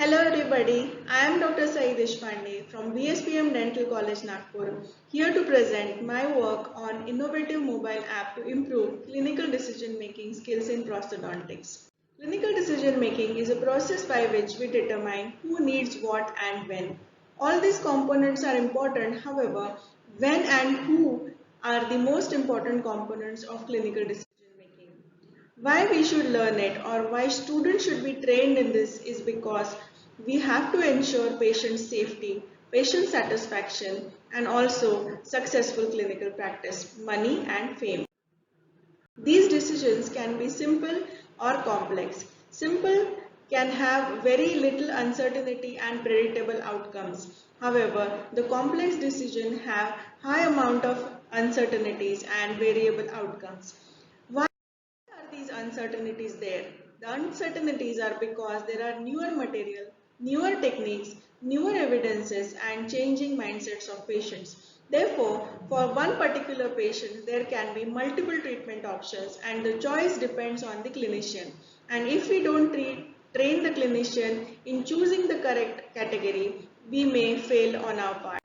Hello everybody, I am Dr. Sai Deshpande from BSPM Dental College Nagpur, here to present my work on innovative mobile app to improve clinical decision making skills in prosthodontics. Clinical decision making is a process by which we determine who needs what and when. All these components are important, however, when and who are the most important components of clinical decision making. Why we should learn it or why students should be trained in this is because we have to ensure patient safety, patient satisfaction, and also successful clinical practice, money and fame. These decisions can be simple or complex. Simple can have very little uncertainty and predictable outcomes. However, the complex decisions have high amount of uncertainties and variable outcomes. Why are these uncertainties there? The uncertainties are because there are newer material, newer techniques, newer evidences and changing mindsets of patients. Therefore, for one particular patient, there can be multiple treatment options and the choice depends on the clinician. And if we don't train the clinician in choosing the correct category, we may fail on our part.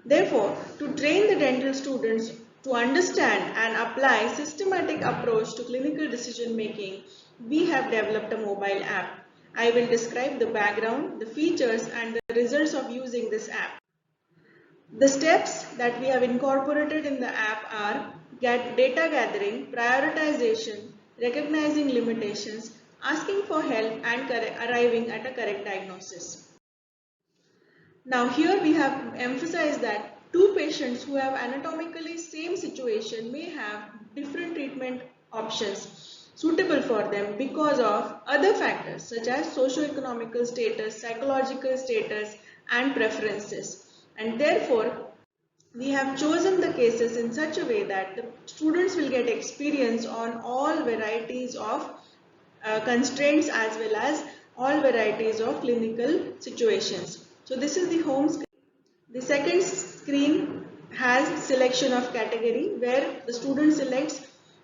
Therefore, to train the dental students to understand and apply systematic approach to clinical decision making, we have developed a mobile app. I will describe the background, the features and the results of using this app. The steps that we have incorporated in the app are data gathering, prioritization, recognizing limitations, asking for help and arriving at a correct diagnosis. Now here we have emphasized that two patients who have anatomically same situation may have different treatment options suitable for them because of other factors such as socio-economical status, psychological status and preferences. And therefore, we have chosen the cases in such a way that the students will get experience on all varieties of constraints as well as all varieties of clinical situations. So this is the home screen. The second screen has selection of category where the student selects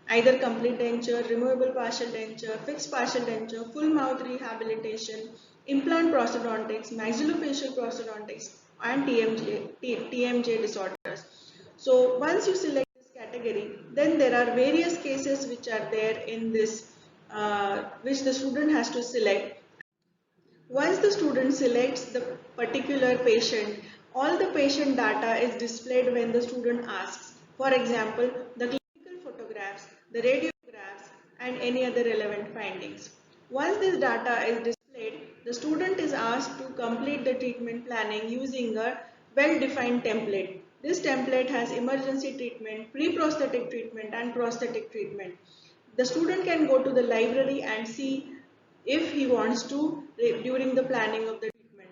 either complete denture, removable partial denture, fixed partial denture, full mouth rehabilitation, implant prosthodontics, maxillofacial prosthodontics and TMJ disorders. So once you select this category, then there are various cases which are there in this which the student has to select. Once the student selects the particular patient, all the patient data is displayed when the student asks. For example, the clinical photographs, the radiographs and any other relevant findings. Once this data is displayed, the student is asked to complete the treatment planning using a well-defined template. This template has emergency treatment, pre-prosthetic treatment and prosthetic treatment. The student can go to the library and see if he wants to during the planning of the treatment.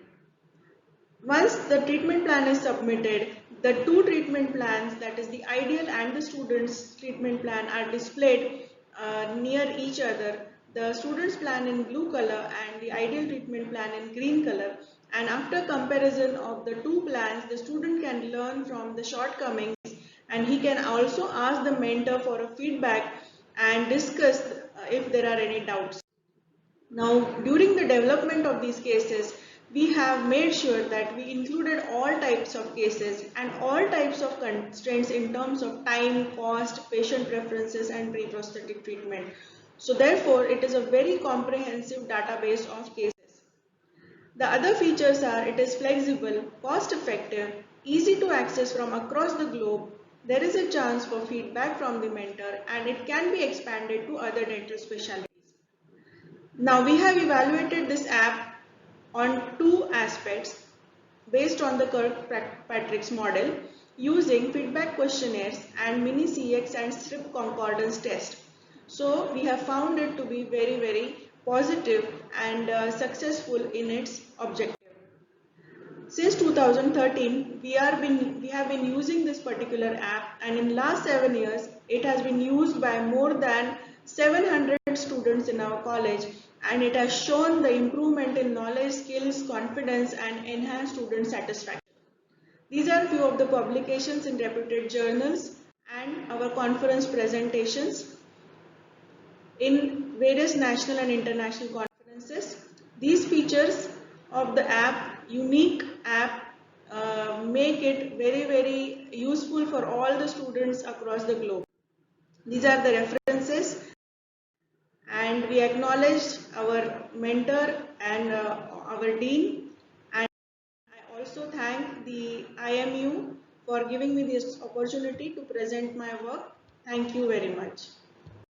Once the treatment plan is submitted, the two treatment plans, that is the ideal and the student's treatment plan, are displayed near each other. The student's plan in blue color and the ideal treatment plan in green color. And after comparison of the two plans, the student can learn from the shortcomings and he can also ask the mentor for a feedback and discuss if there are any doubts. Now, during the development of these cases, we have made sure that we included all types of cases and all types of constraints in terms of time, cost, patient preferences and pre-prosthetic treatment. So therefore, it is a very comprehensive database of cases. The other features are it is flexible, cost effective, easy to access from across the globe. There is a chance for feedback from the mentor and it can be expanded to other dental specialties. Now we have evaluated this app on two aspects based on the Kirkpatrick's model using feedback questionnaires and mini CX and strip concordance test. So we have found it to be very positive and successful in its objective. Since 2013, we have been using this particular app, and in last 7 years, it has been used by more than 700 students in our college, and it has shown the improvement in knowledge, skills, confidence, and enhanced student satisfaction. These are few of the publications in reputed journals and our conference presentations in various national and international conferences. These features of the app, unique app, make it very useful for all the students across the globe. These are the references, and we acknowledged our mentor and our dean, and I also thank the IMU for giving me this opportunity to present my work. Thank you very much.